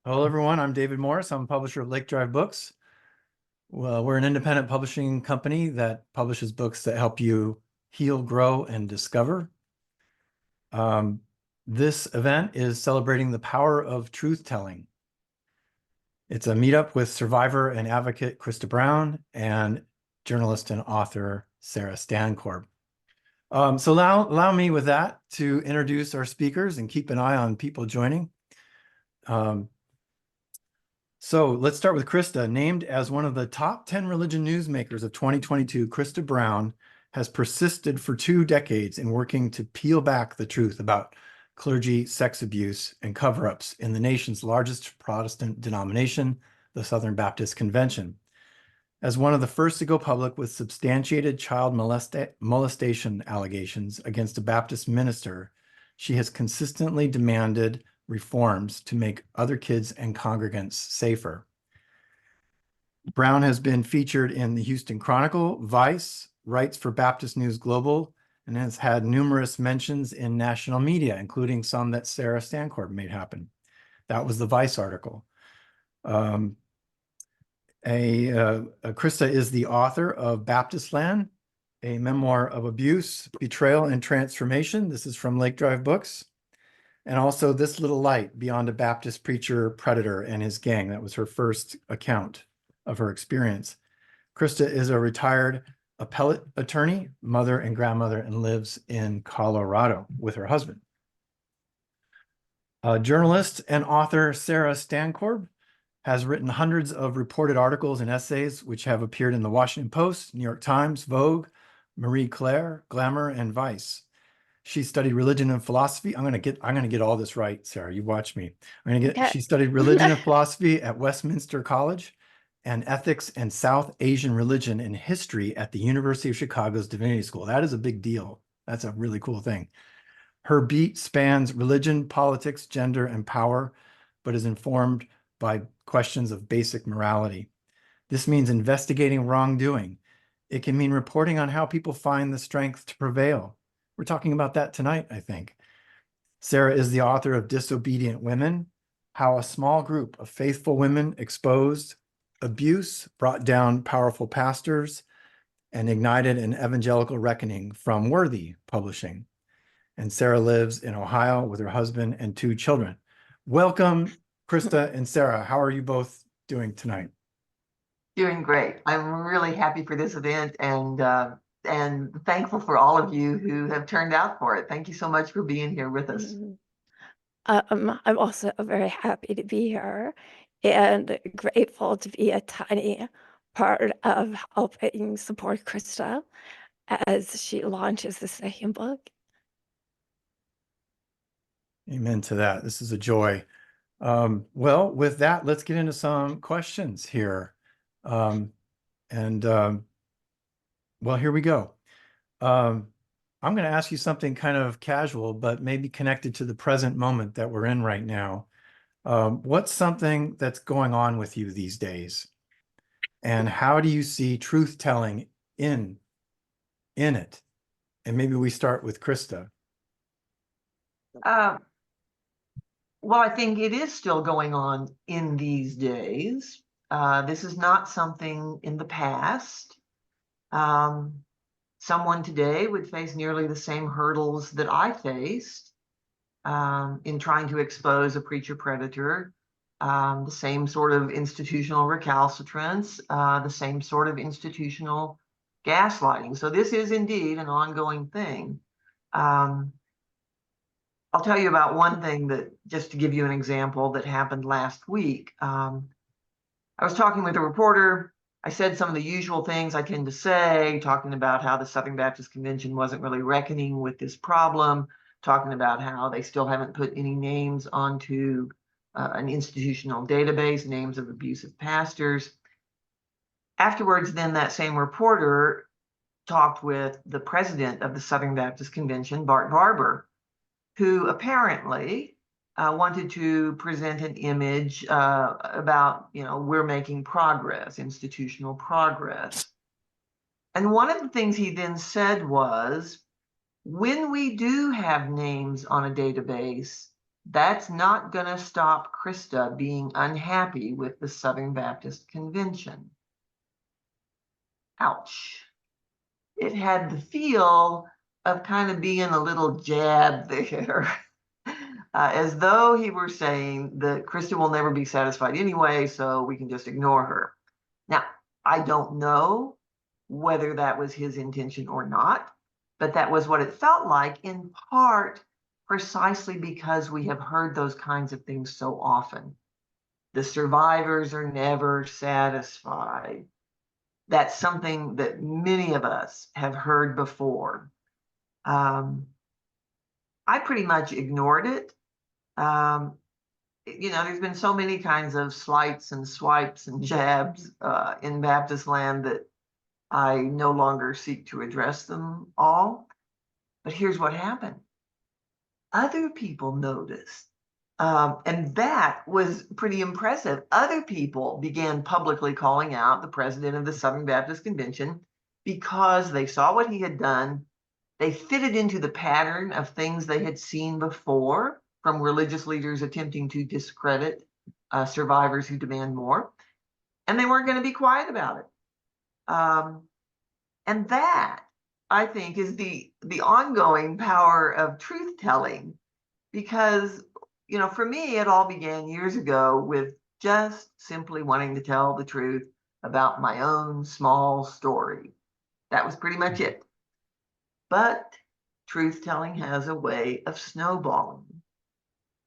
Hello, everyone. I'm David Morris. I'm a publisher of Lake Drive Books. Well, we're an independent publishing company that publishes books that help you heal, grow, and discover. This event is celebrating the power of truth-telling. It's a meetup with survivor and advocate Christa Brown and journalist and author Sarah Stankorb. So allow me with that to introduce our speakers and keep an eye on people joining. So let's start with Christa. Named as one of the top 10 religion newsmakers of 2022, Christa Brown has persisted for 2 decades in working to peel back the truth about clergy, sex abuse, and cover-ups in the nation's largest Protestant denomination, the Southern Baptist Convention. As one of the first to go public with substantiated child molestation allegations against a Baptist minister, she has consistently demanded reforms to make other kids and congregants safer. Brown has been featured in the Houston Chronicle, Vice, writes for Baptist News Global, and has had numerous mentions in national media, including some that Sarah Stankorb made happen. That was the Vice article. Christa is the author of Baptistland, a memoir of abuse, betrayal, and transformation. This is from Lake Drive Books. And also This Little Light, Beyond a Baptist Preacher Predator and His Gang. That was her first account of her experience. Christa is a retired appellate attorney, mother and grandmother, and lives in Colorado with her husband. Journalist and author Sarah Stankorb has written hundreds of reported articles and essays which have appeared in the Washington Post, New York Times, Vogue, Marie Claire, Glamour, and Vice. She studied religion and philosophy. I'm gonna get all this right, Sarah. You watch me. She studied religion and philosophy at Westminster College and ethics and South Asian religion and history at the University of Chicago's Divinity School. That is a big deal. That's a really cool thing. Her beat spans religion, politics, gender, and power, but is informed by questions of basic morality. This means investigating wrongdoing. It can mean reporting on how people find the strength to prevail. We're talking about that tonight, I think. Sarah is the author of Disobedient Women, How a Small Group of Faithful Women Exposed Abuse, Brought Down Powerful Pastors, and Ignited an Evangelical Reckoning from Worthy Publishing. And Sarah lives in Ohio with her husband and 2 children. Welcome, Christa and Sarah. How are you both doing tonight? Doing great. I'm really happy for this event and thankful for all of you who have turned out for it. Thank you so much for being here with us. I'm also very happy to be here and grateful to be a tiny part of helping support Christa as she launches the second book. Amen to that. This is a joy. Well, with that, let's get into some questions here. Well, here we go. I'm going to ask you something kind of casual, but maybe connected to the present moment that we're in right now. What's something that's going on with you these days? And how do you see truth-telling in it? And maybe we start with Christa. Well, I think it is still going on in these days. This is not something in the past. Someone today would face nearly the same hurdles that I faced in trying to expose a preacher predator, the same sort of institutional recalcitrance, the same sort of institutional gaslighting. So this is indeed an ongoing thing. I'll tell you about one thing that, just to give you an example, that happened last week. I was talking with a reporter. I said some of the usual things I tend to say, talking about how the Southern Baptist Convention wasn't really reckoning with this problem, talking about how they still haven't put any names onto an institutional database, names of abusive pastors. Afterwards, then that same reporter talked with the president of the Southern Baptist Convention, Bart Barber, who apparently wanted to present an image about, we're making progress, institutional progress. And one of the things he then said was, when we do have names on a database, That's not going to stop Christa being unhappy with the Southern Baptist Convention. Ouch. It had the feel of kind of being a little jab there, as though he were saying that Christa will never be satisfied anyway, so we can just ignore her. Now, I don't know whether that was his intention or not, but that was what it felt like, in part precisely because we have heard those kinds of things so often. The survivors are never satisfied. That's something that many of us have heard before. I pretty much ignored it. There's been so many kinds of slights and swipes and jabs in Baptistland that I no longer seek to address them all. But here's what happened. Other people noticed. And that was pretty impressive. Other people began publicly calling out the president of the Southern Baptist Convention because they saw what he had done. They fitted into the pattern of things they had seen before from religious leaders attempting to discredit survivors who demand more. And they weren't going to be quiet about it. And that, I think, is the ongoing power of truth telling, because for me, it all began years ago with just simply wanting to tell the truth about my own small story. That was pretty much it. But truth telling has a way of snowballing.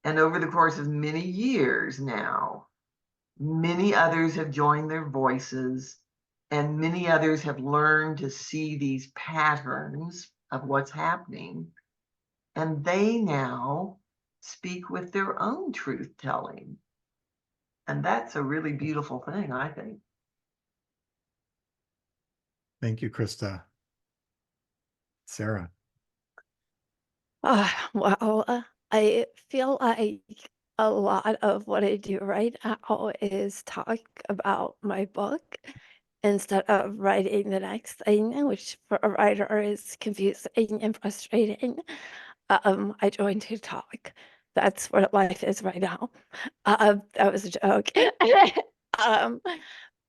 And over the course of many years now, many others have joined their voices, and many others have learned to see these patterns of what's happening. And they now speak with their own truth telling. And that's a really beautiful thing, I think. Thank you, Christa. Sarah. Well, I feel like a lot of what I do right now is talk about my book instead of writing the next thing, which for a writer is confusing and frustrating. I joined TikTok. That's what life is right now. That was a joke.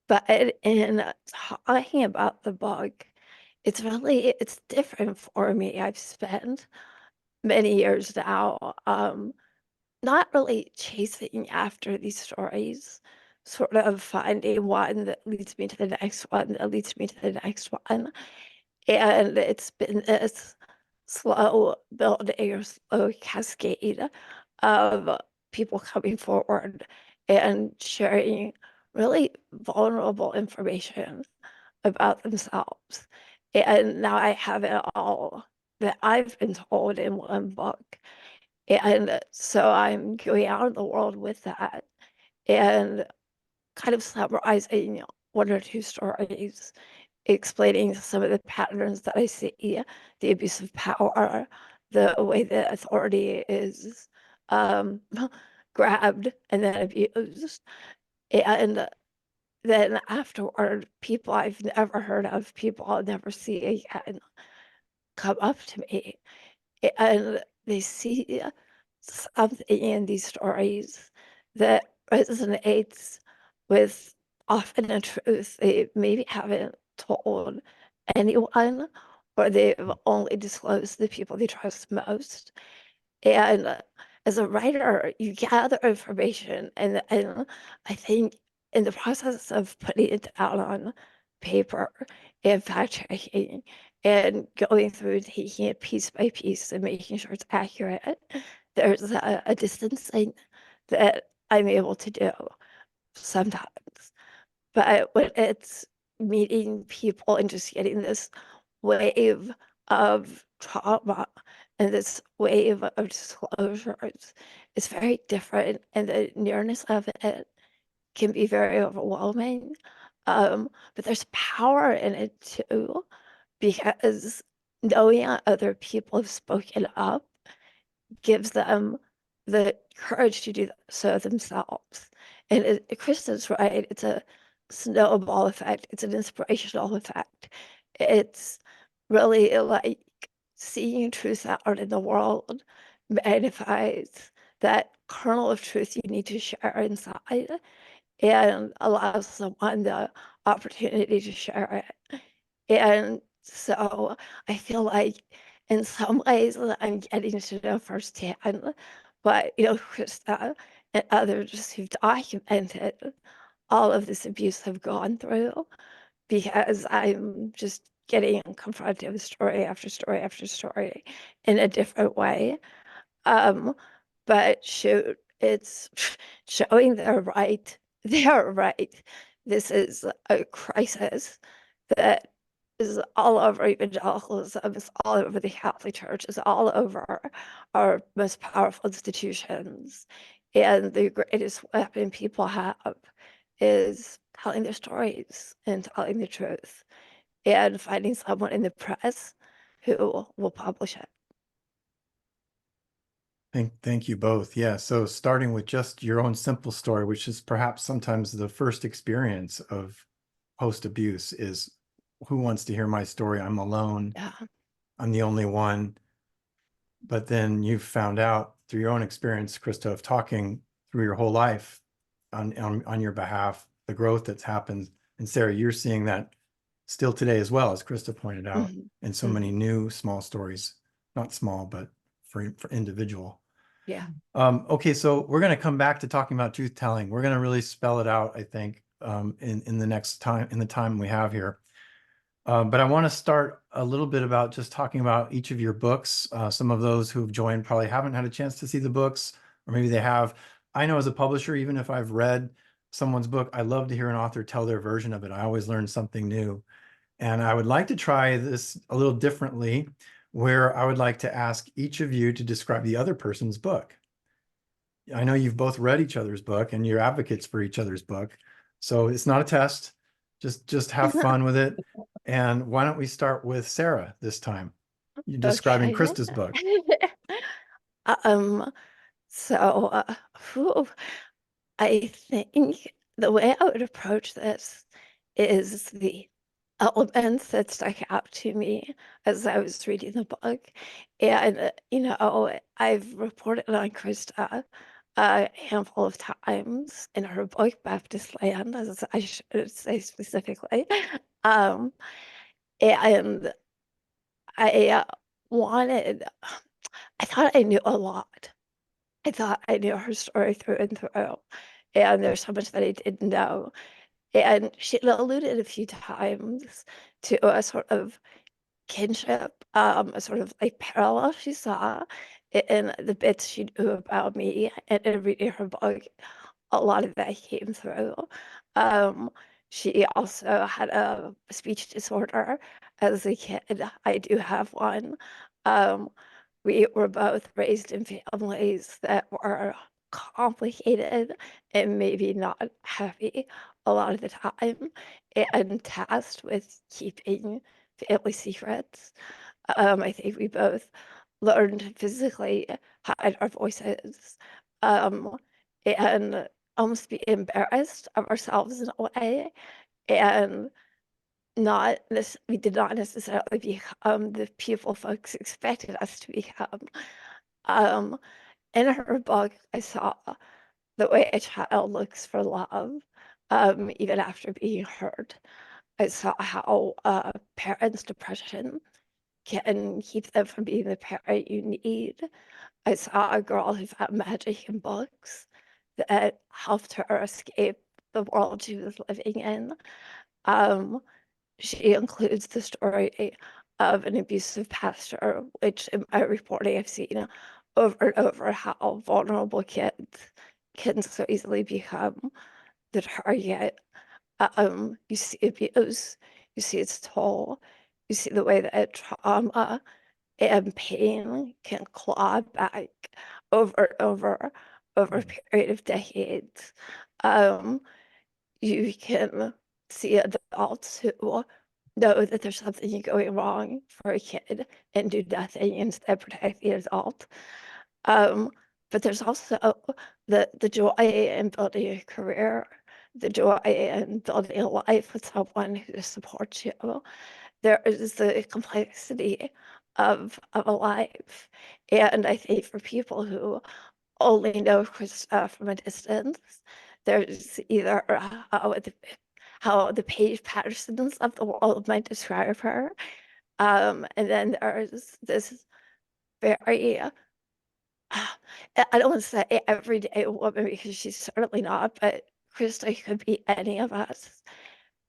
But in talking about the book, it's different for me. I've spent many years now, not really chasing after these stories, sort of finding one that leads me to the next one, that leads me to the next one. And it's been this slow building or slow cascade of people coming forward and sharing really vulnerable information about themselves. And now I have it all that I've been told in one book. And so I'm going out in the world with that and kind of summarizing one or two stories, explaining some of the patterns that I see, the abuse of power, the way that authority is grabbed and then abused. And then afterward, people I've never heard of, people I'll never see again, come up to me and they see something in these stories that resonates with often a truth they maybe haven't told anyone, or they've only disclosed the people they trust most. And as a writer, you gather information, and I think in the process of putting it down on paper and fact checking and going through and taking it piece by piece and making sure it's accurate, there's a distancing that I'm able to do sometimes. But when it's meeting people and just getting this wave of trauma and this wave of disclosures, it's very different, and the nearness of it can be very overwhelming. But there's power in it too, because knowing other people have spoken up gives them the courage to do so themselves. And Krista's right, it's a snowball effect, it's an inspirational effect. It's really like seeing truth out in the world magnifies that kernel of truth you need to share inside and allow someone the opportunity to share it. And so I feel like in some ways I'm getting to know firsthand what, Christa and others who've documented all of this abuse have gone through, because I'm just getting confronted with story after story after story in a different way. Um, but shoot, it's showing they're right. They're right. This is a crisis that is all over evangelicalism, it's all over the Catholic Church, it's all over our most powerful institutions. And the greatest weapon people have is telling their stories and telling the truth and finding someone in the press who will publish it. Thank you both. Yeah. So starting with just your own simple story, which is perhaps sometimes the first experience of post-abuse, is who wants to hear my story? I'm alone. Yeah. I'm the only one. But then you've found out through your own experience, Christa, of talking through your whole life on your behalf, the growth that's happened. And Sarah, you're seeing that still today as well, as Christa pointed out, Mhm. in so many new small stories, not small, but for individual. Yeah. Okay, so we're going to come back to talking about truth telling. We're going to really spell it out, I think, in the next time, in the time we have here. But I want to start a little bit about just talking about each of your books. Some of those who've joined probably haven't had a chance to see the books, or maybe they have. I know as a publisher, even if I've read someone's book, I love to hear an author tell their version of it. I always learn something new. And I would like to try this a little differently, where I would like to ask each of you to describe the other person's book. I know you've both read each other's book and you're advocates for each other's book. So it's not a test. Just have fun with it. And why don't we start with Sarah this time? You're describing Okay. Christa's book. Um, so whew, I think the way I would approach this is the elements that stuck out to me as I was reading the book. And, I've reported on Christa a handful of times in her book, Baptistland, as I should say specifically. Um, and I wanted, I thought I knew a lot. I thought I knew her story through and through. And there's so much that I didn't know. And she alluded a few times to a sort of kinship, a sort of like parallel she saw in the bits she knew about me, and in reading her book, a lot of that came through. Um, she also had a speech disorder as a kid. I do have one. Um, we were both raised in families that were complicated and maybe not happy a lot of the time, and tasked with keeping family secrets. I think we both learned to physically hide our voices, um, and almost be embarrassed of ourselves in a way, and not this we did not necessarily become the people folks expected us to become. Um, in her book, I saw the way a child looks for love, even after being hurt. I saw how parents' depression can keep them from being the parent you need. I saw a girl who found magic in books that helped her escape the world she was living in. Um, she includes the story of an abusive pastor, which in my reporting I've seen over and over how vulnerable kids can so easily become the target. You see abuse, you see its toll, you see the way that trauma and pain can claw back over and over a period of decades. Um, you can see adults who know that there's something going wrong for a kid and do nothing instead protect the adult. But there's also the joy in building a career, the joy in building a life with someone who supports you. There is the complexity of a life. And I think for people who only know Christa from a distance. There's either how the Paige Pattersons of the world might describe her, and then there's this very I don't want to say everyday woman because she's certainly not, but Christa could be any of us.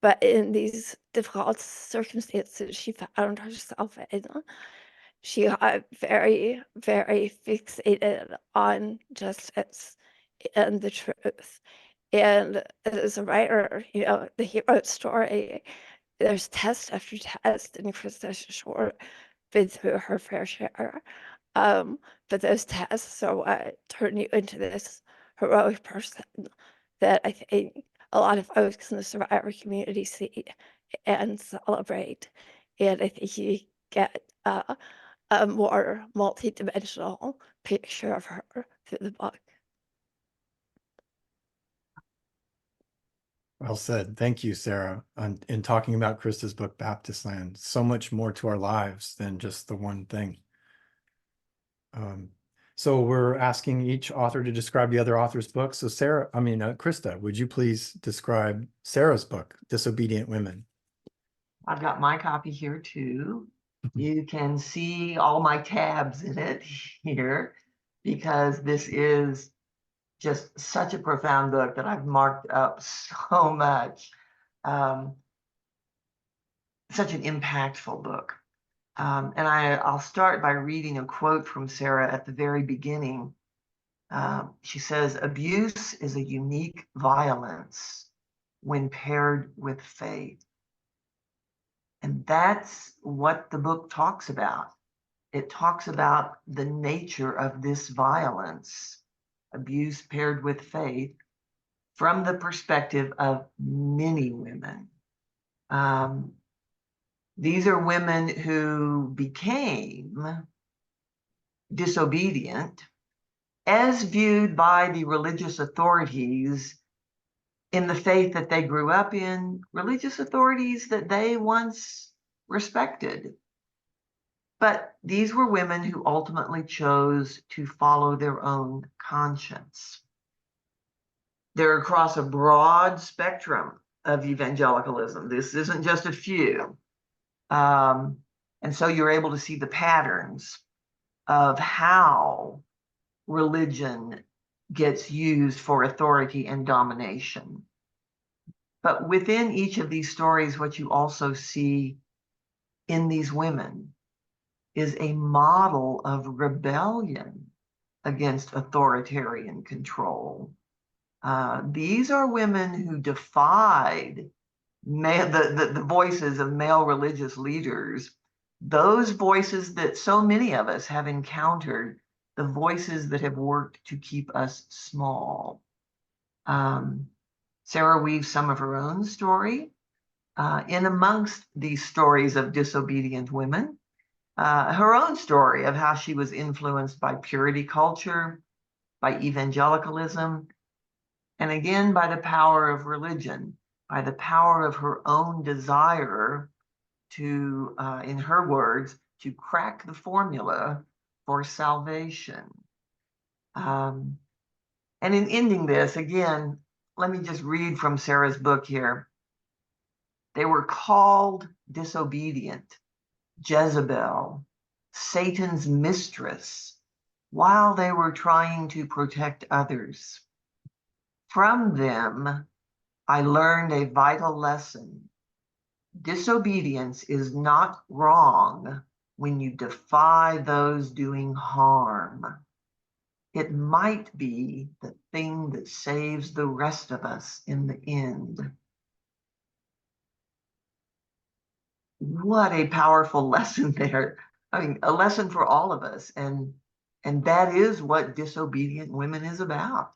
But in these difficult circumstances she found herself in, she got very, very fixated on justice and the truth. And as a writer, you know, the hero story, there's test after test, and Christa's sure been through her fair share. But those tests are what turn you into this heroic person that I think a lot of folks in the survivor community see and celebrate. And I think you get a more multi-dimensional picture of her through the book. Well said. Thank you, Sarah. In talking about Christa's book, Baptistland, so much more to our lives than just the one thing. So we're asking each author to describe the other author's book. So Christa, would you please describe Sarah's book, Disobedient Women? I've got my copy here too. You can see all my tabs in it here because this is just such a profound book that I've marked up so much. Such an impactful book. And I'll start by reading a quote from Sarah at the very beginning. She says, "Abuse is a unique violence when paired with faith." And that's what the book talks about. It talks about the nature of this violence, abuse paired with faith, from the perspective of many women. These are women who became disobedient as viewed by the religious authorities in the faith that they grew up in, religious authorities that they once respected. But these were women who ultimately chose to follow their own conscience. They're across a broad spectrum of evangelicalism. This isn't just a few. And so you're able to see the patterns of how religion gets used for authority and domination. But within each of these stories, what you also see in these women is a model of rebellion against authoritarian control. These are women who defied the voices of male religious leaders, those voices that so many of us have encountered, the voices that have worked to keep us small. Sarah weaves some of her own story in amongst these stories of disobedient women, her own story of how she was influenced by purity culture, by evangelicalism, and again by the power of religion, by the power of her own desire to, in her words, to crack the formula for salvation. And in ending this, again, let me just read from Sarah's book here. They were called disobedient, Jezebel, Satan's mistress, while they were trying to protect others. From them, I learned a vital lesson. Disobedience is not wrong when you defy those doing harm. It might be the thing that saves the rest of us in the end. What a powerful lesson there. I mean, a lesson for all of us. And that is what Disobedient Women is about.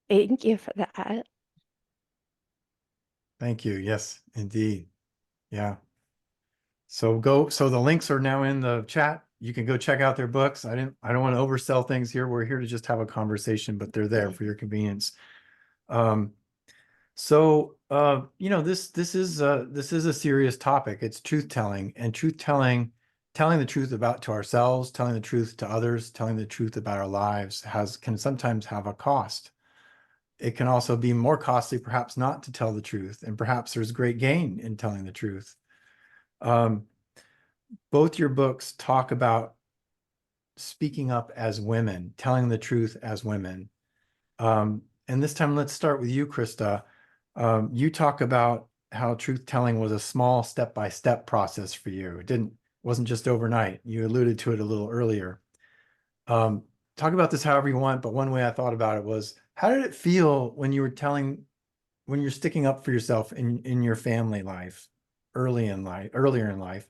Thank you for that. Thank you. Yes, indeed. Yeah. So the links are now in the chat. You can go check out their books. I don't want to oversell things here. We're here to just have a conversation, but they're there for your convenience. You know, this is a serious topic. It's truth telling, and truth telling telling the truth to ourselves, telling the truth to others, telling the truth about our lives can sometimes have a cost. It can also be more costly, perhaps, not to tell the truth, and perhaps there's great gain in telling the truth. Both your books talk about speaking up as women, telling the truth as women. And this time, let's start with you, Christa. You talk about how truth-telling was a small step-by-step process for you. Wasn't just overnight. You alluded to it a little earlier. Talk about this however you want, but one way I thought about it was, how did it feel when you're sticking up for yourself in your family life, earlier in life?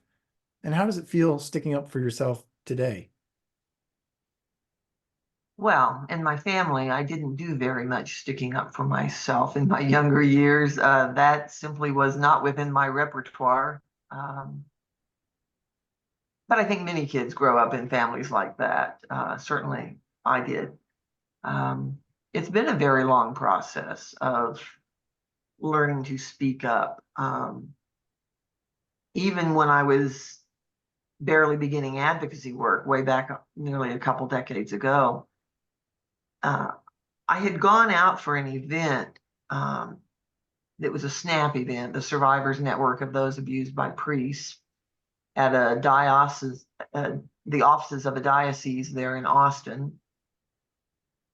And how does it feel sticking up for yourself today? Well, in my family, I didn't do very much sticking up for myself in my younger years. That simply was not within my repertoire. But I think many kids grow up in families like that. Certainly I did. It's been a very long process of learning to speak up. Even when I was barely beginning advocacy work way back nearly a couple decades ago, I had gone out for an event that was a SNAP event, the Survivors Network of Those Abused by Priests, at a diocese, the offices of a diocese there in Austin.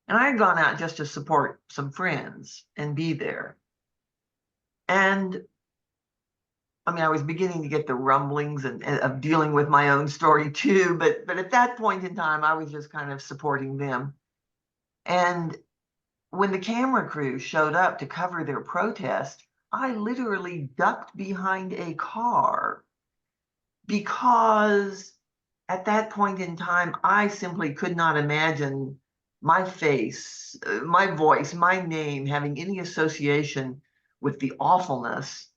And I had gone out just to support some friends and be there. And I mean, I was beginning to get the rumblings of dealing with my own story too, but at that point in time, I was just kind of supporting them. And when the camera crew showed up to cover their protest, I literally ducked behind a car because at that point in time, I simply could not imagine my face, my voice, my name having any association with the awfulness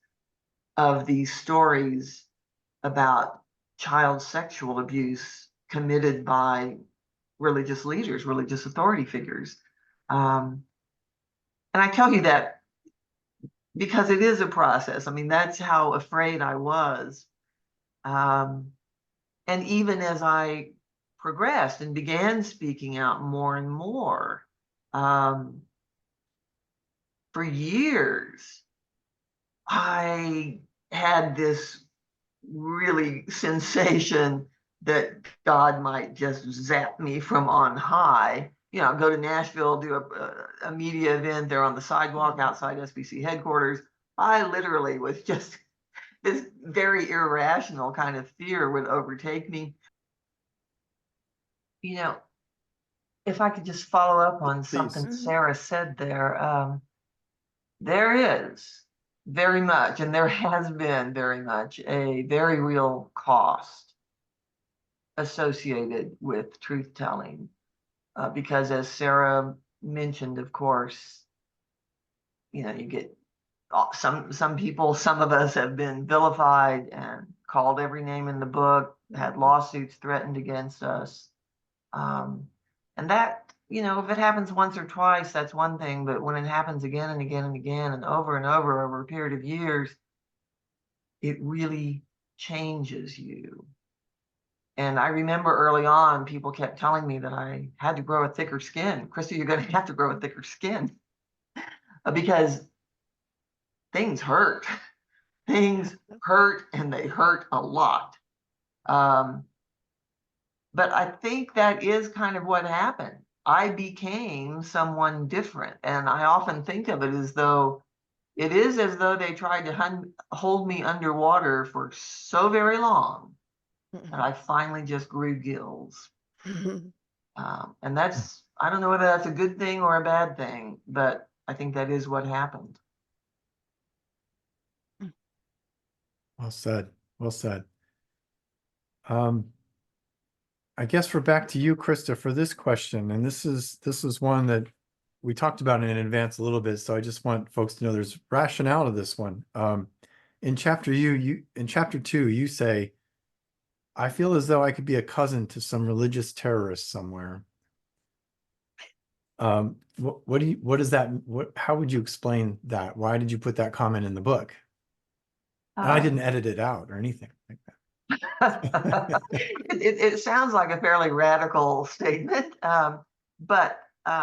of these stories about child sexual abuse committed by religious leaders, religious authority figures. And I tell you that because it is a process. I mean, that's how afraid I was. And even as I progressed and began speaking out more and more, for years, I had this really sensation that God might just zap me from on high. You know, go to Nashville, do a media event there on the sidewalk outside SBC headquarters. I literally was just, this very irrational kind of fear would overtake me. You know, if I could just follow up on something Please. Sarah said there, there is very much, and there has been very much, a very real cost associated with truth telling. Because as Sarah mentioned, of course, you know, you get some people, some of us have been vilified and called every name in the book, had lawsuits threatened against us. And that, you know, if it happens once or twice, that's one thing, but when it happens again and again and again and over over a period of years, it really changes you. And I remember early on, people kept telling me that I had to grow a thicker skin. Christa, you're going to have to grow a thicker skin because things hurt. Things hurt, and they hurt a lot. But I think that is kind of what happened. I became someone different. And I often think of it as though they tried to hold me underwater for so very long that I finally just grew gills. And that's, I don't know whether that's a good thing or a bad thing, but I think that is what happened. Well said. Well said. I guess we're back to you, Christa, for this question. And this is one that we talked about in advance a little bit. So I just want folks to know there's rationale to this one. In chapter 2, you say, I feel as though I could be a cousin to some religious terrorist somewhere. How would you explain that? Why did you put that comment in the book? And I didn't edit it out or anything like that. It sounds like a fairly radical statement, but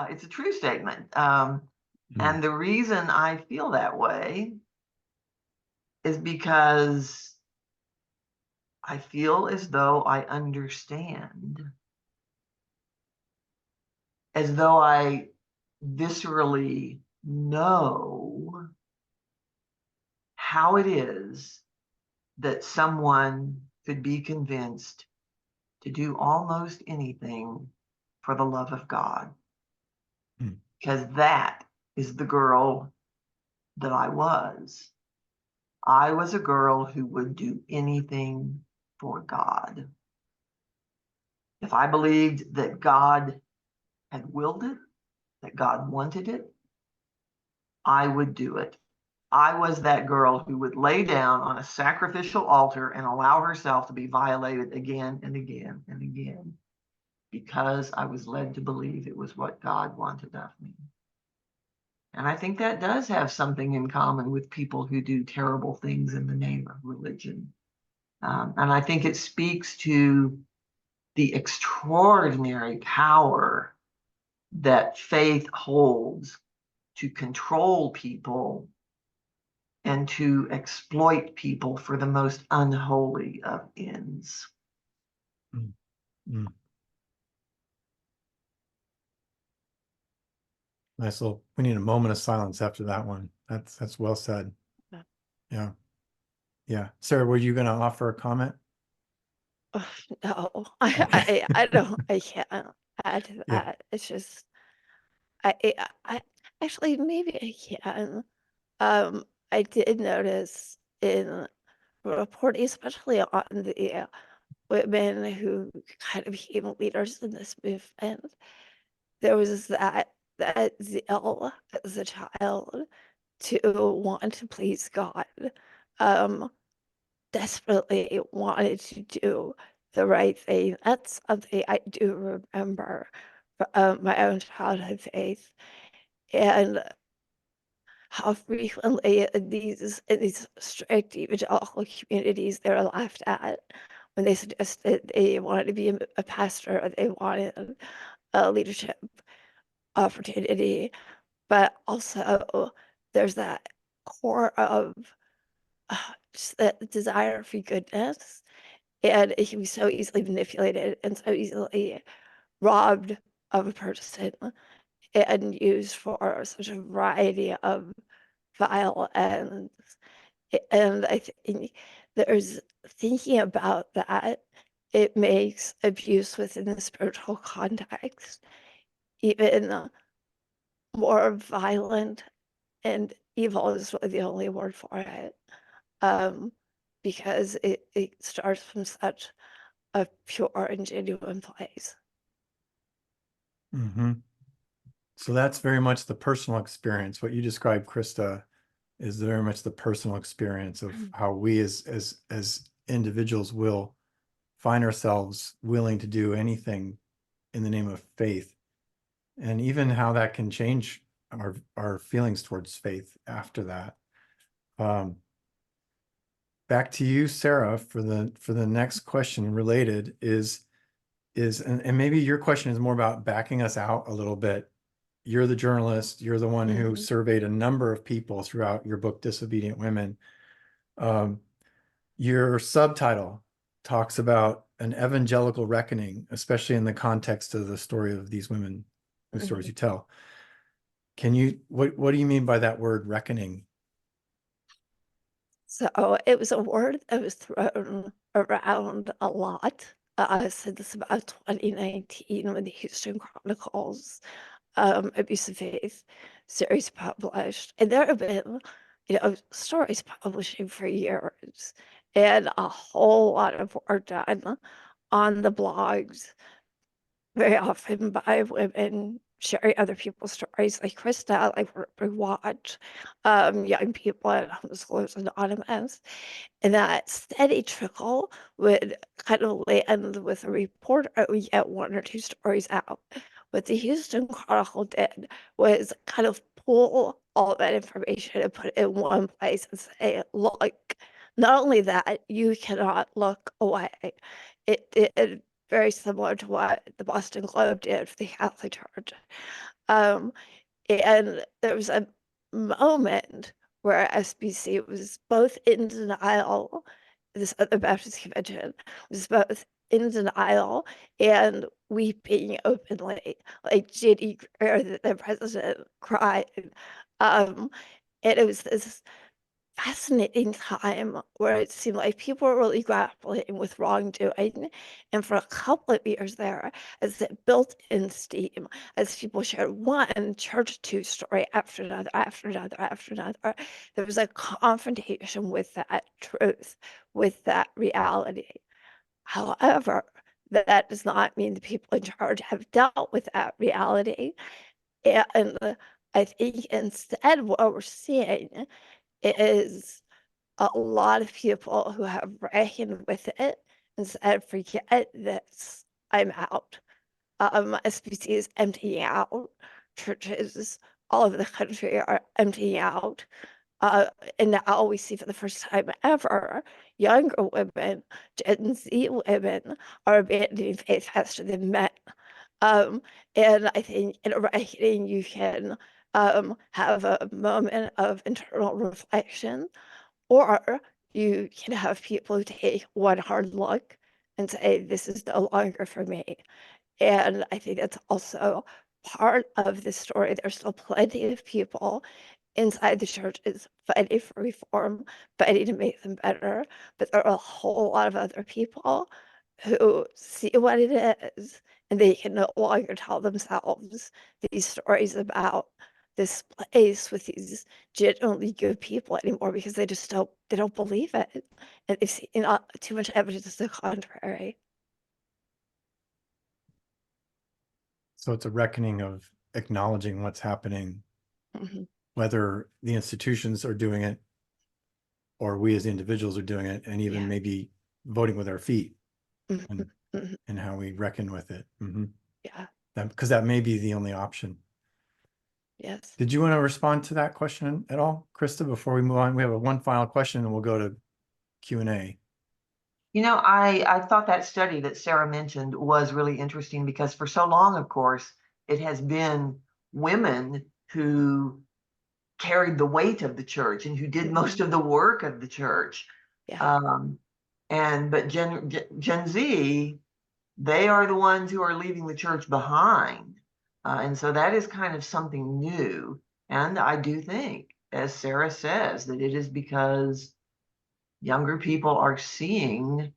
it's a true statement. And the reason I feel that way is because I feel as though I understand, as though I viscerally know how it is that someone could be convinced to do almost anything for the love of God. Because that is the girl that I was. I was a girl who would do anything for God. If I believed that God had willed it, that God wanted it, I would do it. I was that girl who would lay down on a sacrificial altar and allow herself to be violated again and again and again, because I was led to believe it was what God wanted of me. And I think that does have something in common with people who do terrible things in the name of religion. And I think it speaks to the extraordinary power that faith holds to control people and to exploit people for the most unholy of ends. Nice little, we need a moment of silence after that one. That's well said. Yeah. Yeah. Sarah, were you going to offer a comment? No, Okay. I don't, I can't add to Yeah. that. It's just, I actually, maybe I can. I did notice in reporting, especially on the women who kind of became leaders in this movement, there was that zeal as a child to want to please God. Desperately wanted to do the right thing. That's something I do remember from my own childhood faith, and how frequently in these strict evangelical communities they're laughed at when they suggested they wanted to be a pastor or they wanted a leadership opportunity. But also there's that core of just that desire for goodness, and it can be so easily manipulated and so easily robbed of a person and used for such a variety of vile ends. And I think there's thinking about that, it makes abuse within the spiritual context even more violent, and evil is really the only word for it. Because it starts from such a pure and genuine place. So that's very much the personal experience. What you described, Christa, is very much the personal experience of how we as individuals will find ourselves willing to do anything in the name of faith, and even how that can change our feelings towards faith after that. Back to you, Sarah, for the next question related is and maybe your question is more about backing us out a little bit. You're the journalist, you're the one who surveyed a number of people throughout your book, Disobedient Women. Your subtitle talks about an evangelical reckoning, especially in the context of the story of these women whose stories you tell. Can you, what do you mean by that word reckoning? So it was a word that was thrown around a lot since about 2019 when the Houston Chronicles Abusive Faith series published. And there have been, stories publishing for years and a whole lot of work done on the blogs, very often by women sharing other people's stories, like Christa, like we watch young people at Homeschoolers Anonymous, and that steady trickle would kind of land with a reporter. We get one or two stories out. What the Houston Chronicle did was kind of pull all that information and put it in one place and say, look, not only that, you cannot look away. It very similar to what the Boston Globe did for the Catholic Church. Um, and there was a moment where SBC was both in denial, this other Baptist convention was both in denial and weeping openly, like J.D. Greer, the president, cried. And it was this fascinating time where it seemed like people were really grappling with wrongdoing. And for a couple of years there, as it built in steam, as people shared one church two story after another, after another, after another, there was a confrontation with that truth, with that reality. However, that does not mean the people in charge have dealt with that reality. And I think instead what we're seeing is a lot of people who have reckoned with it and said, forget this, I'm out. SBC is emptying out. Churches all over the country are emptying out. And now we see for the first time ever, younger women, Gen Z women, are abandoning faith faster than men. And I think in a reckoning, you can have a moment of internal reflection, or you can have people take one hard look and say, this is no longer for me. And I think that's also part of the story. There's still plenty of people inside the churches fighting for reform, fighting to make them better. But there are a whole lot of other people who see what it is, and they can no longer tell themselves these stories about this place with these genuinely good people anymore because they don't believe it, and they've seen too much evidence to the contrary. So it's a reckoning of acknowledging what's happening, Mhm. whether the institutions are doing it or we as individuals are doing it, and even Yeah. maybe voting with our feet Mhm. Mhm. and how we reckon with it. Yeah. Because that may be the only option. Yes. Did you want to respond to that question at all, Christa, before we move on? We have one final question and we'll go to Q&A. You know, I thought that study that Sarah mentioned was really interesting because for so long, of course, it has been women who carried the weight of the church and who did most of the work of the church. Yeah. But Gen Z, they are the ones who are leaving the church behind. And so that is kind of something new. And I do think, as Sarah says, that it is because younger people are seeing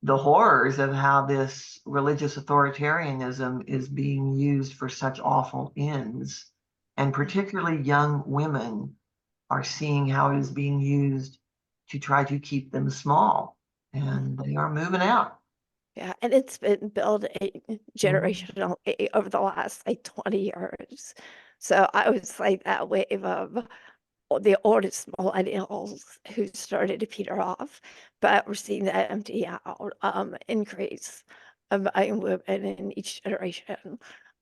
the horrors of how this religious authoritarianism is being used for such awful ends. And particularly young women are seeing how it is being used to try to keep them small. And they are moving out. Yeah, and it's been building generationally over the last like 20 years. So I was like that wave of the oldest millennials who started to peter off, but we're seeing that empty out, increase among women in each generation.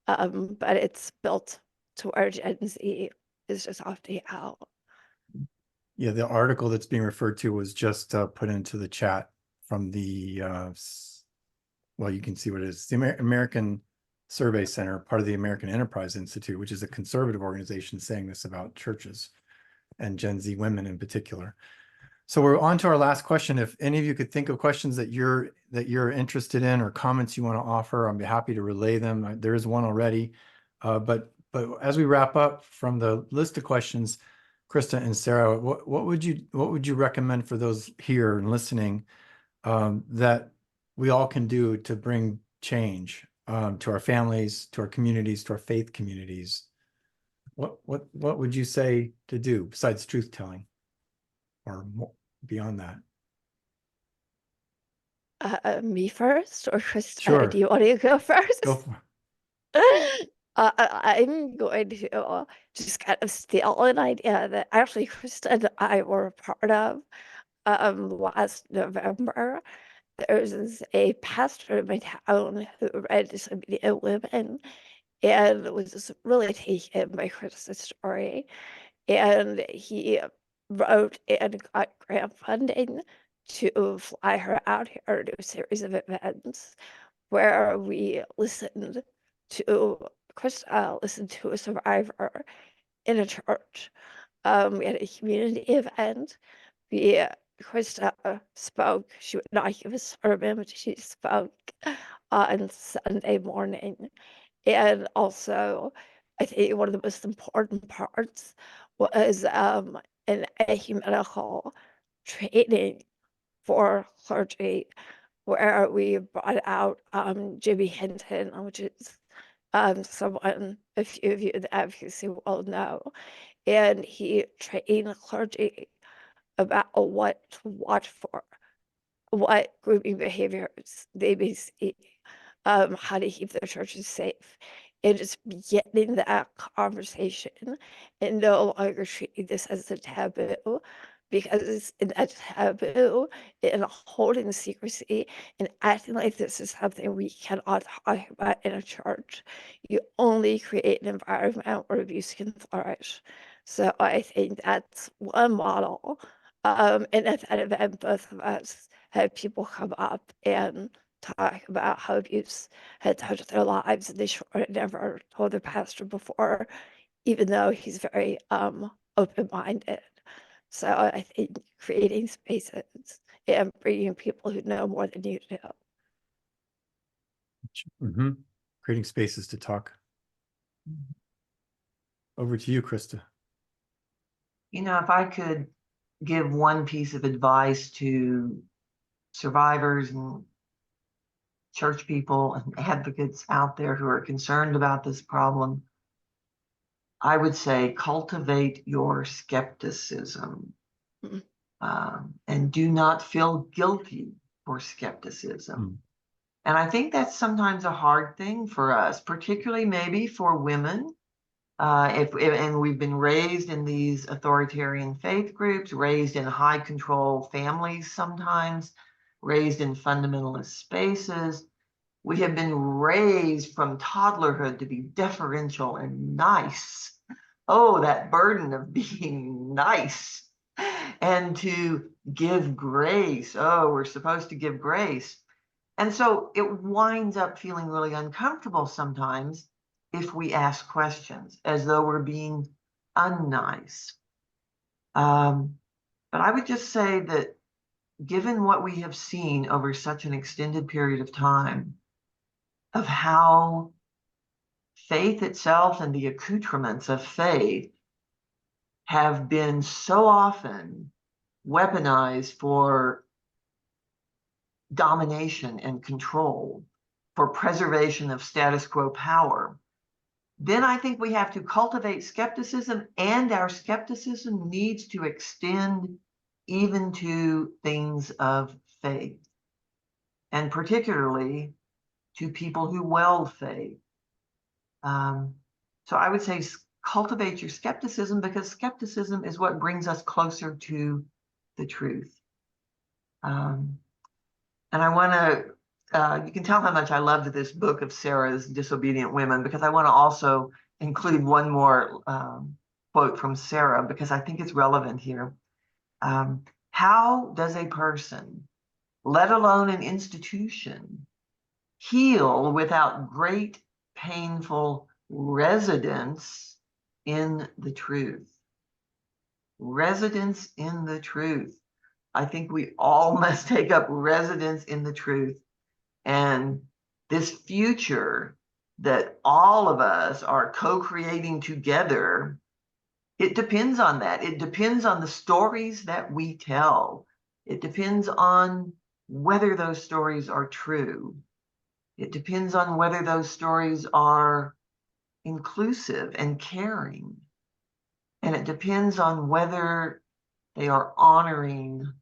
But it's built to where Gen Z is just opting out. Yeah, the article that's being referred to was just put into the chat from the, well, you can see what it is. The American Survey Center, part of the American Enterprise Institute, which is a conservative organization saying this about churches and Gen Z women in particular. So we're on to our last question. If any of you could think of questions that you're interested in or comments you want to offer, I'd be happy to relay them. There is one already, but as we wrap up from the list of questions, Christa and Sarah, what would you recommend for those here and listening that we all can do to bring change to our families, to our communities, to our faith communities? What would you say to do besides truth telling, or beyond that? Me first, or Krista? Sure. Do you want to go first? Go for I'm going to just kind of steal an idea that actually Krista and I were a part of last November. There was a pastor in my town who read Disobedient Women and was really taken by Krista's story. And he wrote and got grant funding to fly her out here to a series of events where we listened to Christa listen to a survivor in a church. We had a community event. Christa spoke. She would not give a sermon, but she spoke on Sunday morning. And also, I think one of the most important parts was an ecumenical training for clergy, where we brought out Jimmy Hinton, which is someone a few of you in the advocacy will know, and he trained clergy about what to watch for, what grouping behaviors they may see, how to keep their churches safe, and just beginning that conversation and no longer treating this as a taboo, because in that taboo and holding secrecy and acting like this is something we cannot talk about in a church, you only create an environment where abuse can flourish. So I think that's one model. And at that event, both of us had people come up and talk about how abuse had touched their lives, and they had never told their pastor before, even though he's very open-minded. So I think creating spaces and bringing people who know more than you do. Mhm. Creating spaces to talk. Over to you, Christa. You know, if I could give one piece of advice to survivors and church people and advocates out there who are concerned about this problem, I would say cultivate your skepticism. Mm. And do not feel guilty for skepticism. And I think that's sometimes a hard thing for us, particularly maybe for women. And we've been raised in these authoritarian faith groups, raised in high control families sometimes, raised in fundamentalist spaces. We have been raised from toddlerhood to be deferential and nice. Oh, that burden of being nice. And to give grace. Oh, we're supposed to give grace. And so it winds up feeling really uncomfortable sometimes if we ask questions as though we're being unnice. But I would just say that given what we have seen over such an extended period of time, of how faith itself and the accoutrements of faith have been so often weaponized for domination and control, for preservation of status quo power, then I think we have to cultivate skepticism, and our skepticism needs to extend even to things of faith, and particularly to people who wield faith. So I would say cultivate your skepticism, because skepticism is what brings us closer to the truth. And I want to, you can tell how much I loved this book of Sarah's Disobedient Women, because I want to also include one more quote from Sarah, because I think it's relevant here. How does a person, let alone an institution, heal without great painful residence in the truth? Residence in the truth. I think we all must take up residence in the truth. And this future that all of us are co-creating together, it depends on that. It depends on the stories that we tell. It depends on whether those stories are true. It depends on whether those stories are inclusive and caring. And it depends on whether they are honoring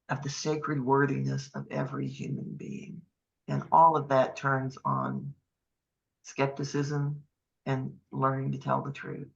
of the sacred worthiness of every human being. And all of that turns on skepticism and learning to tell the truth.